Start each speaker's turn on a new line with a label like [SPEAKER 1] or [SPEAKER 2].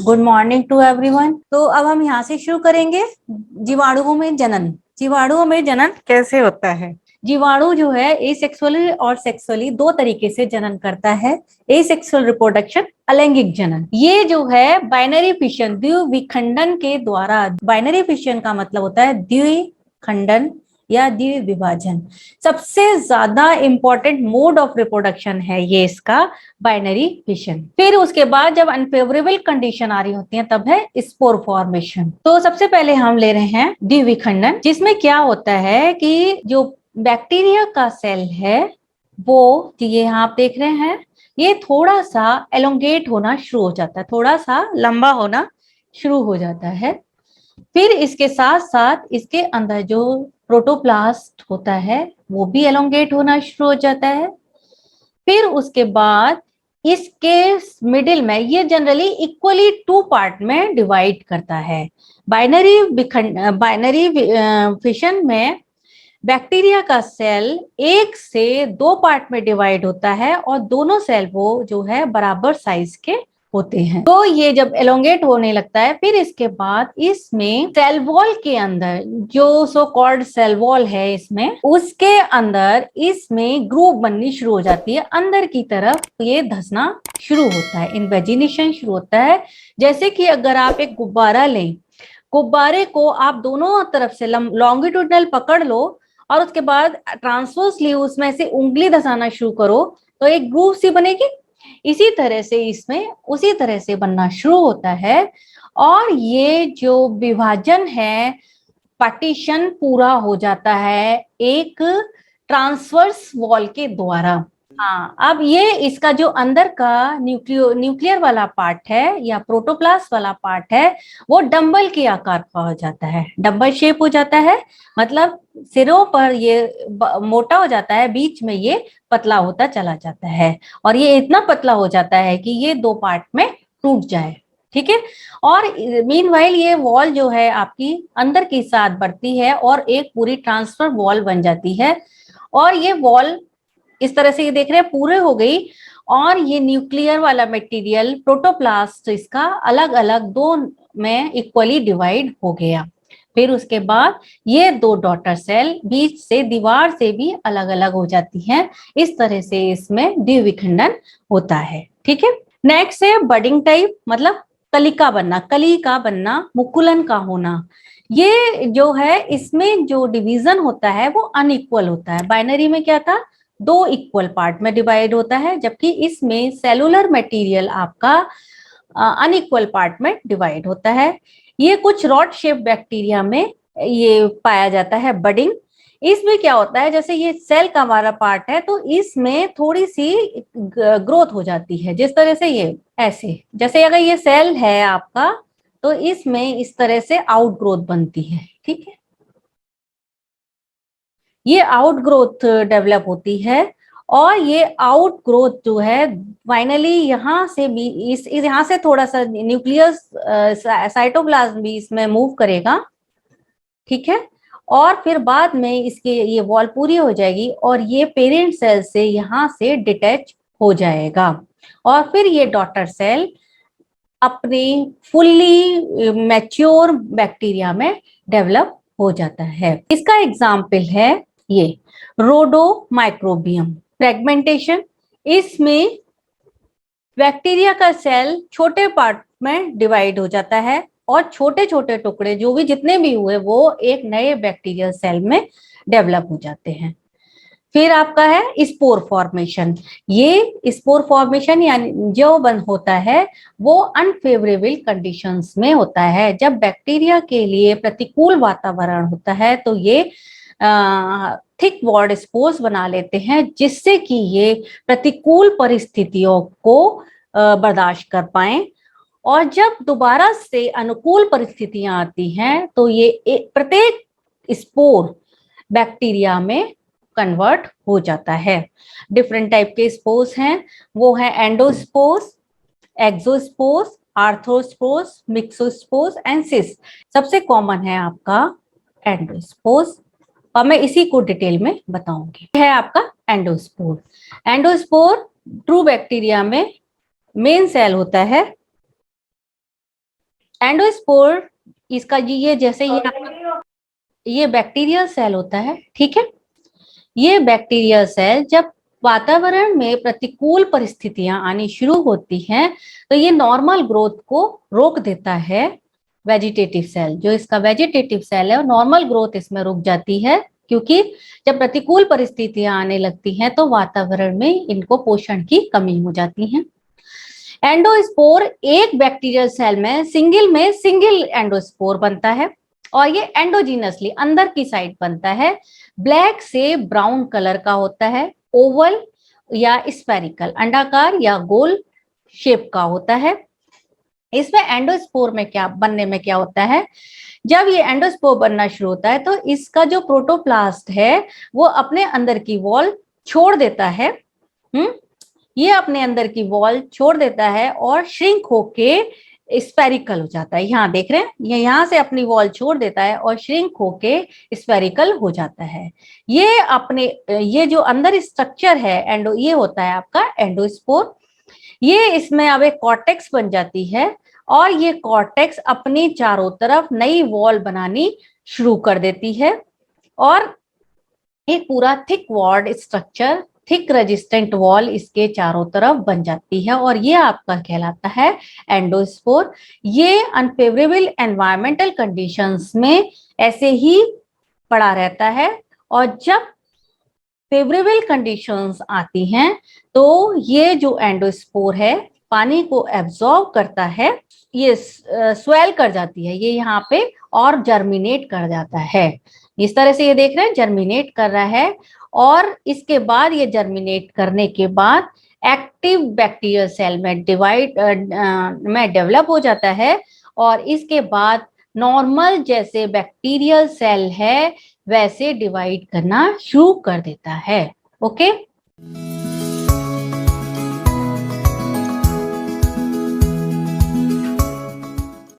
[SPEAKER 1] Good morning to everyone. तो अब हम यहाँ से शुरू करेंगे। जीवाणुओं में जनन। जीवाणुओं में जनन कैसे होता है? जीवाणु जो है एसेक्सुअली और सेक्सुअली दो तरीके से जनन करता है। एसेक्सुअल रिप्रोडक्शन, अलैंगिक जनन। ये जो है बाइनरी फिशन, द्विविखंडन के द्वारा। बाइनरी फिशन का मतलब होता है द्विखंडन या द्विविभाजन। सबसे ज्यादा इंपॉर्टेंट मोड ऑफ रिप्रोडक्शन है ये इसका बाइनरी फिशन। फिर उसके बाद जब अनफेवरेबल कंडीशन आ रही होती है तब है स्पोर फॉर्मेशन। तो सबसे पहले हम ले रहे हैं द्विविखंडन, जिसमें क्या होता है कि जो बैक्टीरिया का सेल है वो ये यहाँ आप देख रहे हैं, ये थोड़ा सा एलोंगेट होना शुरू हो जाता है, थोड़ा सा लंबा होना शुरू हो जाता है। फिर इसके साथ साथ इसके अंदर जो प्रोटोप्लास्ट होता है वो भी एलोंगेट होना शुरू हो जाता है। फिर उसके बाद इसके मिडिल में ये जनरली इक्वली टू पार्ट में डिवाइड करता है। बाइनरी फिशन में बैक्टीरिया का सेल एक से दो पार्ट में डिवाइड होता है और दोनों सेल वो जो है बराबर साइज के होते हैं। तो ये जब एलोंगेट होने लगता है फिर इसके बाद इसमें सेल वॉल के अंदर जो सो कॉल्ड सेल वॉल है इसमें, उसके अंदर इसमें ग्रूव बननी शुरू हो जाती है। अंदर की तरफ ये धंसना शुरू होता है, इन्वेजिनेशन शुरू होता है। जैसे कि अगर आप एक गुब्बारा लें, गुब्बारे को आप दोनों तरफ से लॉन्गिट्यूडनल पकड़ लो और उसके बाद ट्रांसवर्सली उसमें से उंगली धंसाना शुरू करो तो एक ग्रूव सी बनेगी। इसी तरह से इसमें उसी तरह से बनना शुरू होता है और ये जो विभाजन है, पार्टीशन पूरा हो जाता है एक ट्रांसवर्स वॉल के द्वारा। हाँ, अब ये इसका जो अंदर का न्यूक्लियर वाला पार्ट है या प्रोटोप्लास्ट वाला पार्ट है वो डंबल के आकार का हो जाता है, डंबल शेप हो जाता है। मतलब सिरों पर ये मोटा हो जाता है, बीच में ये पतला होता चला जाता है और ये इतना पतला हो जाता है कि ये दो पार्ट में टूट जाए। ठीक है। और मीनवाइल ये वॉल जो है आपकी अंदर के साथ बढ़ती है और एक पूरी ट्रांसफर वॉल बन जाती है। और ये वॉल इस तरह से ये देख रहे हैं पूरे हो गई और ये न्यूक्लियर वाला मटेरियल प्रोटोप्लास्ट इसका अलग अलग दो में इक्वली डिवाइड हो गया। फिर उसके बाद ये दो डॉटर सेल बीच से दीवार से भी अलग अलग हो जाती हैं। इस तरह से इसमें द्विविखंडन होता है। ठीक है। नेक्स्ट है बडिंग टाइप, मतलब कलिका बनना, कली का बनना, मुकुलन का होना। ये जो है इसमें जो डिवीजन होता है वो अनइक्वल होता है। बाइनरी में क्या था, दो इक्वल पार्ट में डिवाइड होता है, जबकि इसमें सेलुलर मटेरियल आपका अनइक्वल पार्ट में डिवाइड होता है। ये कुछ रॉड शेप बैक्टीरिया में ये पाया जाता है बडिंग। इसमें क्या होता है, जैसे ये सेल का हमारा पार्ट है तो इसमें थोड़ी सी ग्रोथ हो जाती है। जिस तरह से ये ऐसे, जैसे अगर ये सेल है आपका तो इसमें इस तरह से आउट ग्रोथ बनती है। ठीक है। ये आउट ग्रोथ डेवलप होती है और ये आउट ग्रोथ जो है फाइनली यहाँ से भी इस यहाँ से थोड़ा सा न्यूक्लियस साइटोप्लाज्म भी इसमें मूव करेगा। ठीक है। और फिर बाद में इसके ये वॉल पूरी हो जाएगी और ये पेरेंट सेल से यहाँ से डिटैच हो जाएगा और फिर ये डॉटर सेल अपने फुल्ली मैच्योर बैक्टीरिया में डेवलप हो जाता है। इसका एग्जाम्पल है ये रोडोमाइक्रोबियम फ्रेगमेंटेशन। इसमें बैक्टीरिया का सेल छोटे पार्ट में डिवाइड हो जाता है और छोटे छोटे टुकड़े जो भी जितने भी हुए वो एक नए बैक्टीरियल सेल में डेवलप हो जाते हैं। फिर आपका है स्पोर फॉर्मेशन। ये स्पोर फॉर्मेशन यानी जो बन होता है वो अनफेवरेबल कंडीशंस में होता है। जब बैक्टीरिया के लिए प्रतिकूल वातावरण होता है तो ये थिक वॉल्ड स्पोर्स बना लेते हैं जिससे कि ये प्रतिकूल परिस्थितियों को बर्दाश्त कर पाए। और जब दोबारा से अनुकूल परिस्थितियां आती हैं तो ये प्रत्येक स्पोर बैक्टीरिया में कन्वर्ट हो जाता है। डिफरेंट टाइप के स्पोर्स हैं, वो है एंडोस्पोर्स, एक्सोस्पोर्स, आर्थ्रोस्पोर्स, मिक्सोस्पोर्स एंड सिस। सबसे कॉमन है आपका एंडोस्पोर्स और मैं इसी को डिटेल में बताऊंगी। है आपका एंडोस्पोर। एंडोस्पोर ट्रू बैक्टीरिया में मेन सेल होता है एंडोस्पोर इसका ये जैसे ये बैक्टीरियल सेल होता है, ठीक है। ये बैक्टीरियल सेल जब वातावरण में प्रतिकूल परिस्थितियां आनी शुरू होती हैं तो ये नॉर्मल ग्रोथ को रोक देता है। वेजिटेटिव सेल, जो इसका वेजिटेटिव सेल है, और नॉर्मल ग्रोथ इसमें रुक जाती है, क्योंकि जब प्रतिकूल परिस्थितियां आने लगती हैं तो वातावरण में इनको पोषण की कमी हो जाती है। एंडोस्पोर एक बैक्टीरियल सेल में सिंगल एंडोस्पोर बनता है और ये एंडोजीनसली अंदर की साइड बनता है। ब्लैक से ब्राउन कलर का होता है, ओवल या स्फेरिकल अंडाकार या गोल शेप का होता है। इसमें एंडोस्पोर में क्या होता है, जब ये एंडोस्पोर बनना शुरू होता है तो इसका जो प्रोटोप्लास्ट है वो अपने अंदर की वॉल छोड़ देता है। ये अपने अंदर की वॉल छोड़ देता है और श्रिंक होके स्फेरिकल हो जाता है। यहाँ देख रहे हैं, ये यहाँ से अपनी वॉल छोड़ देता है और श्रिंक होके स्फेरिकल हो जाता है। ये जो अंदर स्ट्रक्चर है ये होता है आपका एंडोस्पोर। ये इसमें अब एक कॉर्टेक्स बन जाती है और ये कॉर्टेक्स अपनी चारों तरफ नई वॉल बनानी शुरू कर देती है और एक पूरा thick walled structure, thick resistant wall इसके चारों तरफ बन जाती है और ये आपका कहलाता है एंडोस्पोर। ये अनफेवरेबल एनवायरमेंटल कंडीशंस में ऐसे ही पड़ा रहता है और जब फेवरेबल कंडीशंस आती हैं तो ये जो एंडोस्पोर है पानी को एब्जॉर्ब करता है, ये स्वेल कर जाती है, ये यहाँ पे और जर्मिनेट कर जाता है। इस तरह से ये देख रहे हैं जर्मिनेट कर रहा है और इसके बाद ये जर्मिनेट करने के बाद एक्टिव बैक्टीरियल सेल में डेवलप हो जाता है और इसके बाद नॉर्मल जैसे बैक्टीरियल सेल है वैसे डिवाइड करना शुरू कर देता है। ओके।